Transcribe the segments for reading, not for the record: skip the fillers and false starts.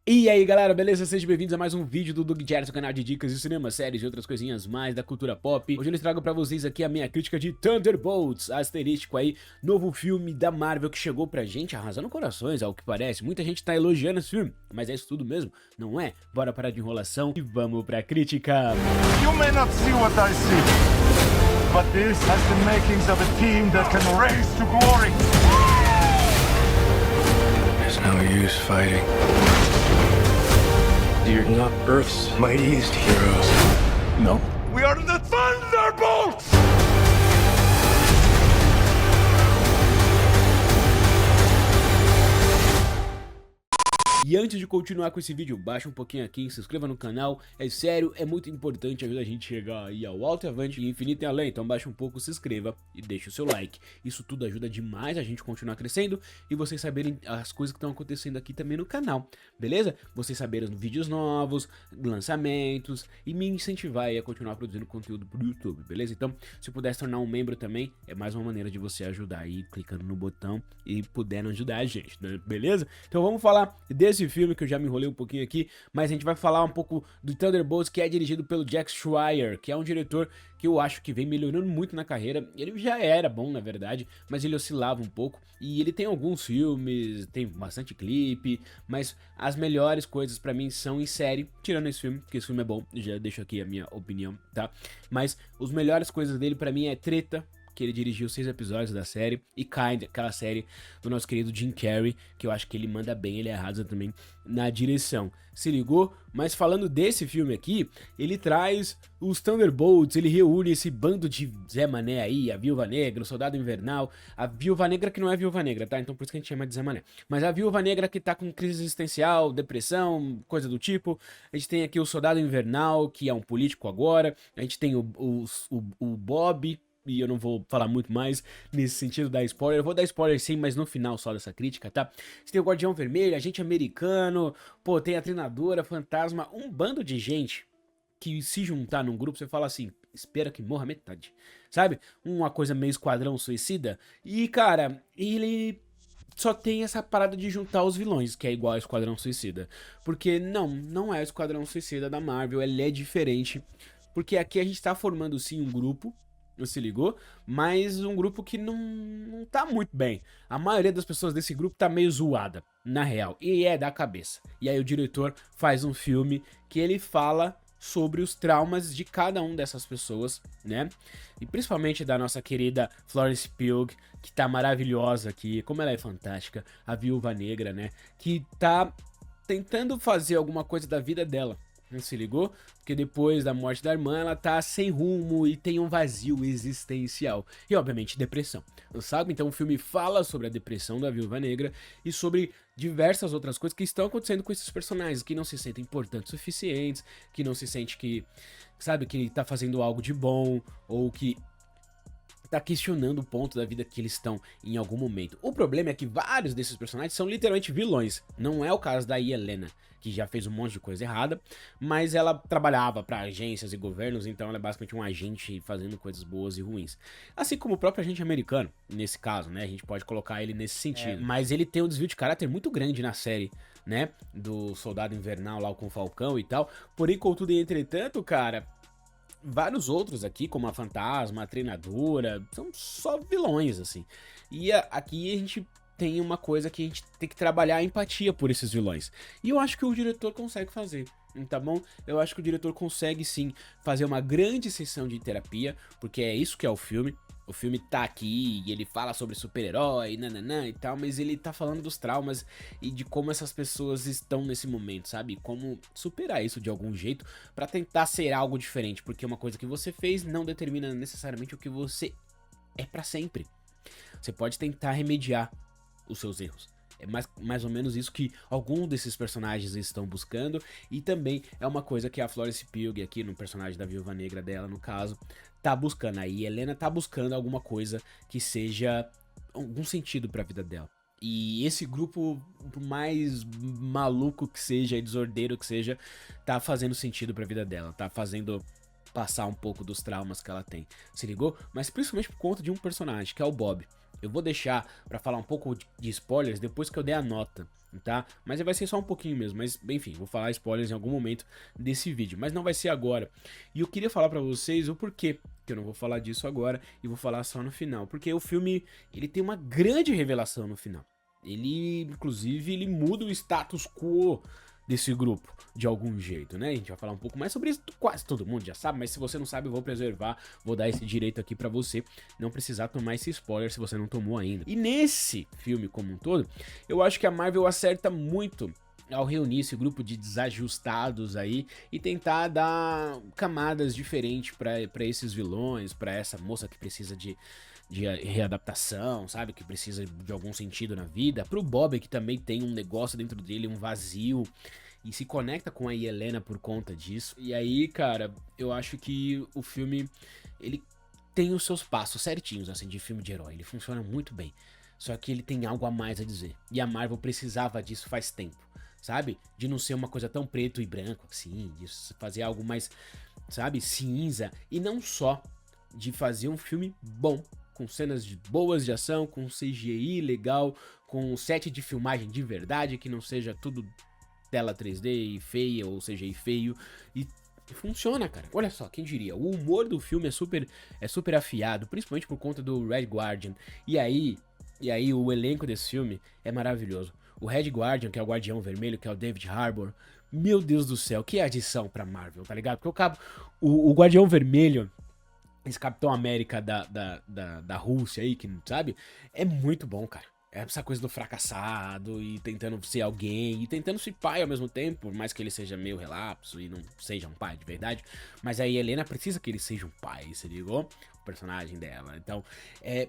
E aí galera, beleza? Sejam bem-vindos a mais um vídeo do Doug Jarvis, o canal de dicas de cinema, séries e outras coisinhas mais da cultura pop. Hoje eu trago pra vocês aqui a minha crítica de Thunderbolts, asterístico aí, novo filme da Marvel que chegou pra gente arrasando corações, ao que parece. Muita gente tá elogiando esse filme, mas é isso tudo mesmo, não é? Bora parar de enrolação e vamos pra crítica. You may not see what I see, but this has the makings of a team that can raise to glory. There's no use fighting. You're not Earth's mightiest heroes. No. We are the Thunderbolts! E antes de continuar com esse vídeo, baixa um pouquinho aqui, se inscreva no canal, é sério, é muito importante, ajuda a gente a chegar aí ao alto e avante e infinito e além, então baixa um pouco, se inscreva e deixa o seu like. Isso tudo ajuda demais a gente continuar crescendo e vocês saberem as coisas que estão acontecendo aqui também no canal, beleza? Vocês saberem vídeos novos, lançamentos e me incentivar aí a continuar produzindo conteúdo pro YouTube, beleza? Então, se puder se tornar um membro também, é mais uma maneira de você ajudar aí, clicando no botão e puder ajudar a gente, né? Beleza? Então vamos falar desse filme que eu já me enrolei um pouquinho aqui, mas a gente vai falar um pouco do Thunderbolts, que é dirigido pelo Jack Schreier, que é um diretor que eu acho que vem melhorando muito na carreira. Ele já era bom, na verdade, mas ele oscilava um pouco, e ele tem alguns filmes, tem bastante clipe, mas as melhores coisas pra mim são em série, tirando esse filme, porque esse filme é bom, já deixo aqui a minha opinião, tá? Mas as melhores coisas dele pra mim é Treta, que ele dirigiu 6 episódios da série, e Kind, aquela série do nosso querido Jim Carrey, que eu acho que ele manda bem, ele arrasa também na direção. Se ligou? Mas falando desse filme aqui, ele traz os Thunderbolts, ele reúne esse bando de Zé Mané aí, a Viúva Negra, o Soldado Invernal, a Viúva Negra que não é Viúva Negra, tá? Então por isso que a gente chama de Zé Mané. Mas a Viúva Negra que tá com crise existencial, depressão, coisa do tipo. A gente tem aqui o Soldado Invernal, que é um político agora. A gente tem o Bob, e eu não vou falar muito mais nesse sentido da spoiler, eu vou dar spoiler sim, mas no final só dessa crítica, tá? Você tem o Guardião Vermelho, Agente Americano, pô, tem a Treinadora, Fantasma, um bando de gente que se juntar num grupo, você fala assim, espera que morra metade, sabe? Uma coisa meio Esquadrão Suicida, e cara, ele só tem essa parada de juntar os vilões, que é igual ao Esquadrão Suicida, porque não é o Esquadrão Suicida da Marvel, ele é diferente, porque aqui a gente tá formando sim um grupo, se ligou? Mas um grupo que não tá muito bem. A maioria das pessoas desse grupo tá meio zoada, na real, e é da cabeça. E aí o diretor faz um filme que ele fala sobre os traumas de cada uma dessas pessoas, né? E principalmente da nossa querida Florence Pugh, que tá maravilhosa aqui, como ela é fantástica, a Viúva Negra, né? Que tá tentando fazer alguma coisa da vida dela. Não se ligou? Porque depois da morte da irmã, ela tá sem rumo e tem um vazio existencial. E, obviamente, depressão. Sabe? Então o filme fala sobre a depressão da Viúva Negra e sobre diversas outras coisas que estão acontecendo com esses personagens, que não se sentem importantes o suficientes, que não se sente que, sabe, que tá fazendo algo de bom, ou que tá questionando o ponto da vida que eles estão em algum momento. O problema é que vários desses personagens são literalmente vilões. Não é o caso da Yelena, que já fez um monte de coisa errada, mas ela trabalhava para agências e governos, então ela é basicamente um agente fazendo coisas boas e ruins. Assim como o próprio agente americano, nesse caso, né? A gente pode colocar ele nesse sentido. Mas ele tem um desvio de caráter muito grande na série, né? Do Soldado Invernal lá com o Falcão e tal. Porém, contudo e entretanto, cara, vários outros aqui, como a Fantasma, a Treinadora, são só vilões, assim. E aqui a gente tem uma coisa que a gente tem que trabalhar a empatia por esses vilões. E eu acho que o diretor consegue fazer, tá bom? Eu acho que o diretor consegue sim fazer uma grande sessão de terapia, porque é isso que é o filme. O filme tá aqui e ele fala sobre super-herói, nananã e tal, mas ele tá falando dos traumas e de como essas pessoas estão nesse momento, sabe? Como superar isso de algum jeito pra tentar ser algo diferente, porque uma coisa que você fez não determina necessariamente o que você é pra sempre. Você pode tentar remediar os seus erros. É mais ou menos isso que alguns desses personagens estão buscando, e também é uma coisa que a Florence Pugh aqui, no personagem da Viúva Negra dela, no caso, tá buscando. Aí Helena tá buscando alguma coisa que seja algum sentido pra vida dela. E esse grupo, por mais maluco que seja, desordeiro que seja, tá fazendo sentido pra vida dela, tá fazendo passar um pouco dos traumas que ela tem, se ligou? Mas principalmente por conta de um personagem, que é o Bob. Eu vou deixar pra falar um pouco de spoilers depois que eu der a nota, tá? Mas vai ser só um pouquinho mesmo, mas enfim, vou falar spoilers em algum momento desse vídeo, mas não vai ser agora. E eu queria falar pra vocês o porquê que eu não vou falar disso agora e vou falar só no final, porque o filme, ele tem uma grande revelação no final. Ele, inclusive, ele muda o status quo desse grupo, de algum jeito, né? A gente vai falar um pouco mais sobre isso, quase todo mundo já sabe, mas se você não sabe, eu vou preservar, vou dar esse direito aqui pra você não precisar tomar esse spoiler se você não tomou ainda. E nesse filme como um todo, eu acho que a Marvel acerta muito ao reunir esse grupo de desajustados aí e tentar dar camadas diferentes pra esses vilões, pra essa moça que precisa de readaptação, sabe? Que precisa de algum sentido na vida. Pro Bob, que também tem um negócio dentro dele, um vazio, e se conecta com a Yelena por conta disso. E aí, cara, eu acho que o filme, ele tem os seus passos certinhos, assim, de filme de herói. Ele funciona muito bem. Só que ele tem algo a mais a dizer. E a Marvel precisava disso faz tempo, sabe? De não ser uma coisa tão preto e branco, assim, de fazer algo mais, sabe, cinza. E não só de fazer um filme bom, com cenas boas de ação, com CGI legal, com um set de filmagem de verdade, que não seja tudo tela 3D e feia ou CGI feio, e funciona, cara. Olha só, quem diria, o humor do filme é super afiado, principalmente por conta do Red Guardian, e aí o elenco desse filme é maravilhoso. O Red Guardian, que é o Guardião Vermelho, que é o David Harbour, meu Deus do céu, que adição pra Marvel, tá ligado? Porque o Guardião Vermelho, esse Capitão América da Rússia aí, que sabe, é muito bom, cara. É essa coisa do fracassado e tentando ser alguém e tentando ser pai ao mesmo tempo, por mais que ele seja meio relapso e não seja um pai de verdade. Mas aí a Helena precisa que ele seja um pai, se ligou? O personagem dela. Então,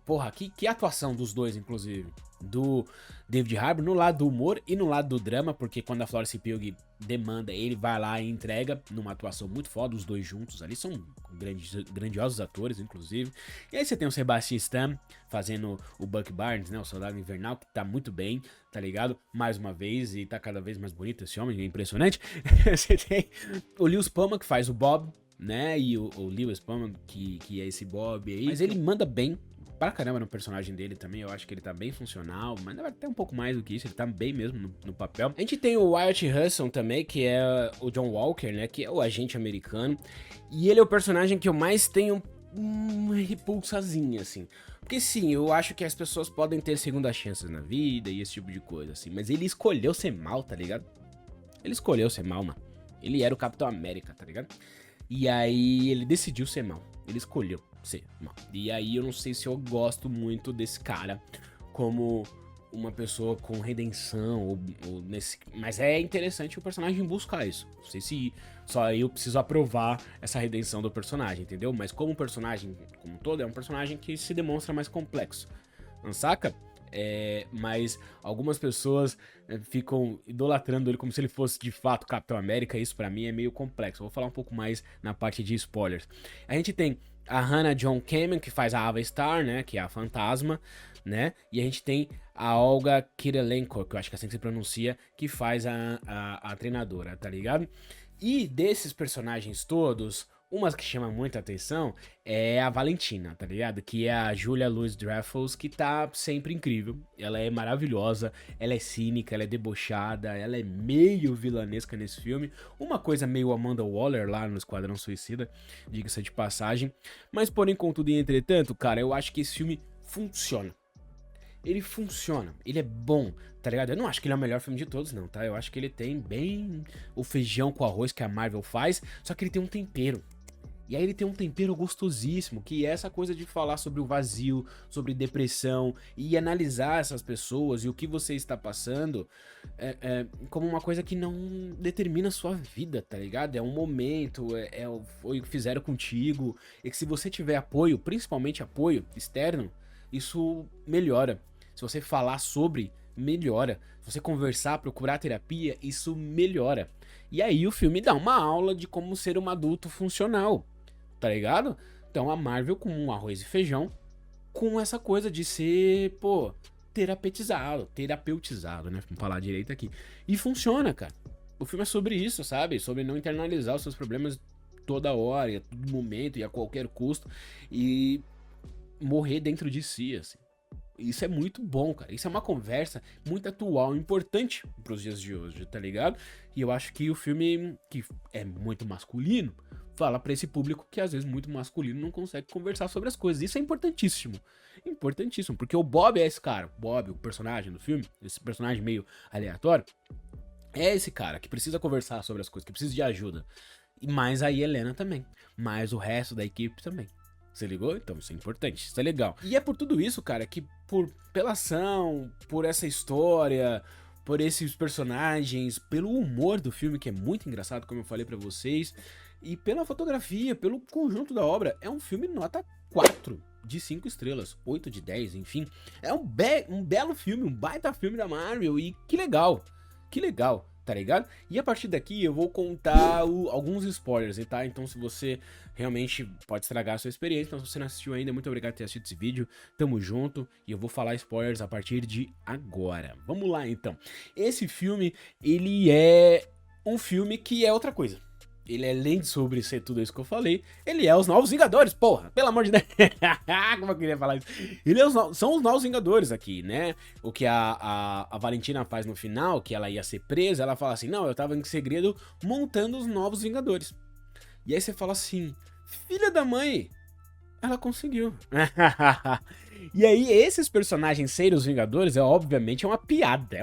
porra, que atuação dos dois, inclusive. Do David Harbour no lado do humor e no lado do drama, porque quando a Florence Pugh demanda, ele vai lá e entrega numa atuação muito foda, os dois juntos ali, são grandiosos atores, inclusive. E aí você tem o Sebastian Stan fazendo o Bucky Barnes, né, o Soldado Invernal, que tá muito bem, tá ligado? Mais uma vez, e tá cada vez mais bonito esse homem, é impressionante. Você tem o Lewis Pullman, que faz o Bob, né, e o Lewis Pullman, que é esse Bob aí, mas ele manda bem pra caramba no personagem dele também, eu acho que ele tá bem funcional, mas até um pouco mais do que isso, ele tá bem mesmo no papel. A gente tem o Wyatt Russell também, que é o John Walker, né, que é o agente americano, e ele é o personagem que eu mais tenho uma repulsazinha, assim. Porque sim, eu acho que as pessoas podem ter segunda chances na vida e esse tipo de coisa, assim, mas ele escolheu ser mal, tá ligado? Ele escolheu ser mal, mano. Ele era o Capitão América, tá ligado? E aí ele decidiu ser mal. Ele escolheu ser mal. E aí eu não sei se eu gosto muito desse cara como uma pessoa com redenção ou nesse... Mas é interessante o personagem buscar isso. Não sei se só eu preciso aprovar essa redenção do personagem, entendeu? Mas como personagem como um todo, é um personagem que se demonstra mais complexo. Não saca? Mas algumas pessoas ficam idolatrando ele como se ele fosse de fato Capitão América. Isso pra mim é meio complexo. Eu vou falar um pouco mais na parte de spoilers. A gente tem a Hannah John Kamen, que faz a Ava Star, né, que é a fantasma, né, e a gente tem a Olga Kurylenko, que eu acho que é assim que se pronuncia, que faz a treinadora, tá ligado? E desses personagens todos, uma que chama muita atenção é a Valentina, tá ligado? Que é a Julia Louis-Dreyfus, que tá sempre incrível. Ela é maravilhosa, ela é cínica, ela é debochada, ela é meio vilanesca nesse filme. Uma coisa meio Amanda Waller lá no Esquadrão Suicida, diga-se de passagem. Mas porém, contudo e entretanto, cara, eu acho que esse filme funciona. Ele funciona, ele é bom, tá ligado? Eu não acho que ele é o melhor filme de todos, não, tá? Eu acho que ele tem bem o feijão com arroz que a Marvel faz, só que ele tem um tempero. E aí ele tem um tempero gostosíssimo, que é essa coisa de falar sobre o vazio, sobre depressão, e analisar essas pessoas e o que você está passando como uma coisa que não determina a sua vida, tá ligado? É um momento, foi o que fizeram contigo, e que se você tiver apoio, principalmente apoio externo, isso melhora. Se você falar sobre, melhora. Se você conversar, procurar terapia, isso melhora. E aí o filme dá uma aula de como ser um adulto funcional, tá ligado? Então a Marvel com um arroz e feijão, com essa coisa de ser, pô, terapeutizado, né? Vamos falar direito aqui. E funciona, cara. O filme é sobre isso, sabe? Sobre não internalizar os seus problemas toda hora, e a todo momento, e a qualquer custo. E morrer dentro de si, assim. Isso é muito bom, cara. Isso é uma conversa muito atual e importante pros dias de hoje, tá ligado? E eu acho que o filme, que é muito masculino, fala pra esse público que às vezes muito masculino não consegue conversar sobre as coisas. Isso é importantíssimo. Importantíssimo, porque o Bob é esse cara. O Bob, o personagem do filme, esse personagem meio aleatório, é esse cara que precisa conversar sobre as coisas, que precisa de ajuda. E mais a Helena também. Mais o resto da equipe também. Você ligou? Então isso é importante, isso é legal. E é por tudo isso, cara, que pela ação, por essa história, por esses personagens, pelo humor do filme, que é muito engraçado, como eu falei pra vocês, e pela fotografia, pelo conjunto da obra, é um filme nota 4 de 5 estrelas, 8 de 10, enfim. É um belo filme, um baita filme da Marvel, e que legal, tá ligado? E a partir daqui eu vou contar alguns spoilers, tá? Então se você realmente pode estragar a sua experiência, então se você não assistiu ainda, muito obrigado por ter assistido esse vídeo, tamo junto, e eu vou falar spoilers a partir de agora. Vamos lá então. Esse filme, ele é um filme que é outra coisa. Ele, além de sobre ser tudo isso que eu falei, ele é os Novos Vingadores, porra, pelo amor de Deus. Como eu queria falar isso. São os Novos Vingadores aqui, né? O que a Valentina faz no final, que ela ia ser presa, ela fala assim, não, eu tava em segredo montando os Novos Vingadores. E aí você fala assim, filha da mãe, ela conseguiu. E aí esses personagens serem os Vingadores, obviamente é uma piada,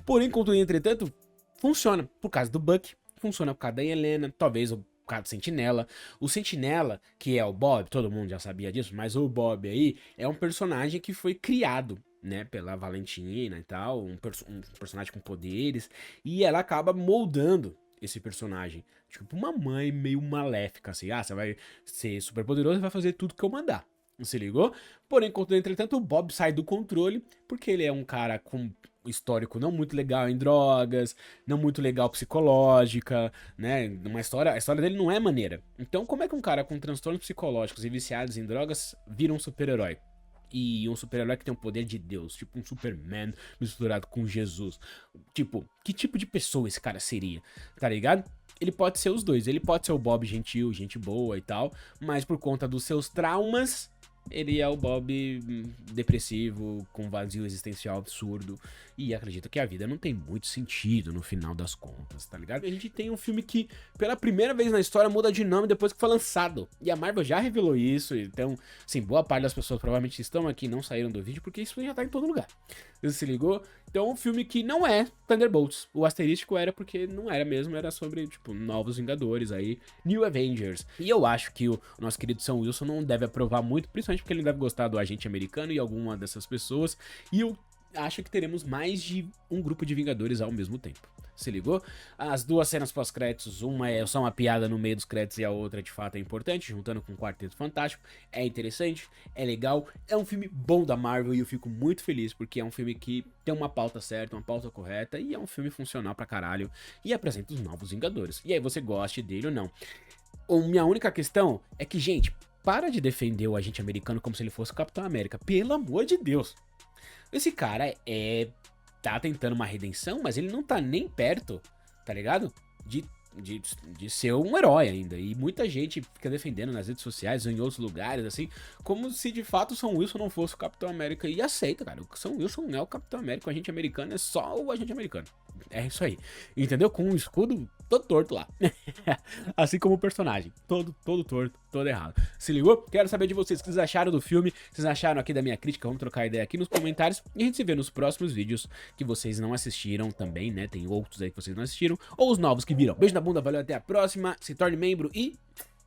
Porém, contudo, entretanto, funciona por causa do Bucky. Funciona por causa da Helena, talvez por causa do Sentinela. O Sentinela, que é o Bob, todo mundo já sabia disso, mas o Bob aí é um personagem que foi criado, né, pela Valentina e tal, um personagem com poderes, e ela acaba moldando esse personagem, tipo uma mãe meio maléfica, assim, você vai ser super poderoso e vai fazer tudo que eu mandar. Se ligou? Porém, entretanto, o Bob sai do controle, porque ele é um cara com histórico não muito legal em drogas, não muito legal psicológica, né? A história dele não é maneira. Então, como é que um cara com transtornos psicológicos e viciados em drogas vira um super-herói? E um super-herói que tem o poder de Deus, tipo um Superman misturado com Jesus. Tipo, que tipo de pessoa esse cara seria? Tá ligado? Ele pode ser os dois. Ele pode ser o Bob gentil, gente boa e tal, mas por conta dos seus traumas, ele é o Bob depressivo, com vazio existencial absurdo, e acredita que a vida não tem muito sentido no final das contas, tá ligado? A gente tem um filme que, pela primeira vez na história, muda de nome depois que foi lançado, e a Marvel já revelou isso, então, assim, boa parte das pessoas provavelmente estão aqui e não saíram do vídeo, porque isso já tá em todo lugar. Você se ligou? Então, um filme que não é Thunderbolts. O asterístico era porque não era mesmo, era sobre, tipo, Novos Vingadores aí, New Avengers. E eu acho que o nosso querido Sam Wilson não deve aprovar muito, principalmente porque ele deve gostar do Agente Americano e alguma dessas pessoas. E eu acho que teremos mais de um grupo de Vingadores ao mesmo tempo. Se ligou? As duas cenas pós-créditos, uma é só uma piada no meio dos créditos e a outra de fato é importante, juntando com o Quarteto Fantástico. É interessante, é legal, é um filme bom da Marvel e eu fico muito feliz porque é um filme que tem uma pauta certa, uma pauta correta e é um filme funcional pra caralho e apresenta os Novos Vingadores. E aí você goste dele ou não. Minha única questão é que, gente, para de defender o Agente Americano como se ele fosse o Capitão América, pelo amor de Deus. Esse cara tá tentando uma redenção, mas ele não tá nem perto, tá ligado? De ser um herói ainda. E muita gente fica defendendo nas redes sociais ou em outros lugares, assim, como se de fato o Sam Wilson não fosse o Capitão América. E aceita, cara. O Sam Wilson não é o Capitão América, o Agente Americano é só o Agente Americano. É isso aí. Entendeu? Com um escudo todo torto lá. Assim como o personagem. Todo torto, todo errado. Se ligou? Quero saber de vocês o que vocês acharam do filme. Vocês acharam aqui da minha crítica? Vamos trocar ideia aqui nos comentários. E a gente se vê nos próximos vídeos que vocês não assistiram também, né? Tem outros aí que vocês não assistiram. Ou os novos que viram. Beijo na bunda, valeu, até a próxima. Se torne membro e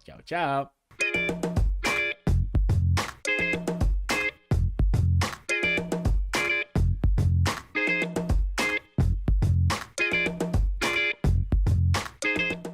tchau, tchau.